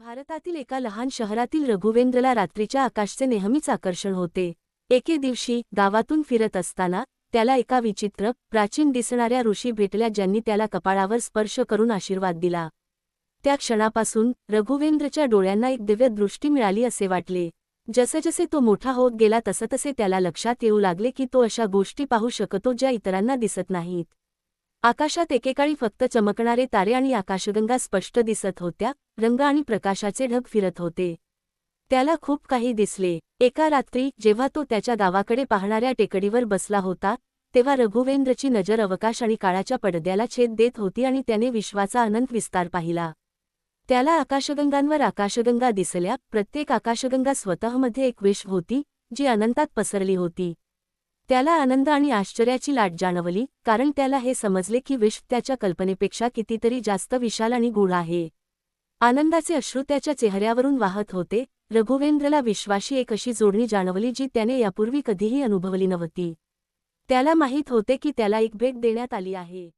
भारतातील एका लहान शहरातील रघुवेंद्रला रात्रीच्या आकाशचे नेहमीच आकर्षण होते. एके दिवशी गावातून फिरत असताना त्याला एका विचित्र, प्राचीन दिसणाऱ्या ऋषी भेटल्या ज्यांनी त्याला कपाळावर स्पर्श करून आशीर्वाद दिला. त्या क्षणापासून रघुवेंद्रच्या डोळ्यांना एक दिव्य दृष्टी मिळाली असे वाटले. जसजसे तो मोठा होत गेला तसतसे त्याला लक्षात येऊ लागले की तो अशा गोष्टी पाहू शकतो ज्या इतरांना दिसत नाहीत. आकाशात एकेकाळी फक्त चमकणारे तारे आणि आकाशगंगा स्पष्ट दिसत होत्या, रंग आणि प्रकाशाचे ढग फिरत होते. त्याला खूप काही दिसले. एका रात्री जेव्हा तो त्याच्या गावाकडे पाहणाऱ्या टेकडीवर बसला होता, तेव्हा रघुवेंद्रची नजर अवकाश आणि काळाच्या पडद्याला छेद देत होती आणि त्याने विश्वाचा अनंत विस्तार पाहिला. त्याला आकाशगंगांवर आकाशगंगा दिसल्या, प्रत्येक आकाशगंगा स्वतःमध्ये एक विश्व होती, जी अनंतात पसरली होती. त्याला आनंद आणि आश्चर्याची लाट जाणवली, कारण त्याला हे समजले की विश्व त्याच्या कल्पनेपेक्षा कितीतरी जास्त विशाल आणि गूढ आहे. आनंदाचे अश्रू त्याच्या चेहऱ्यावरून वाहत होते. रघुवेंद्रला विश्वाशी एक अशी जोडणी जाणवली जी त्याने यापूर्वी कधीही अनुभवली नव्हती. त्याला माहीत होते की त्याला एक भेट देण्यात आली आहे.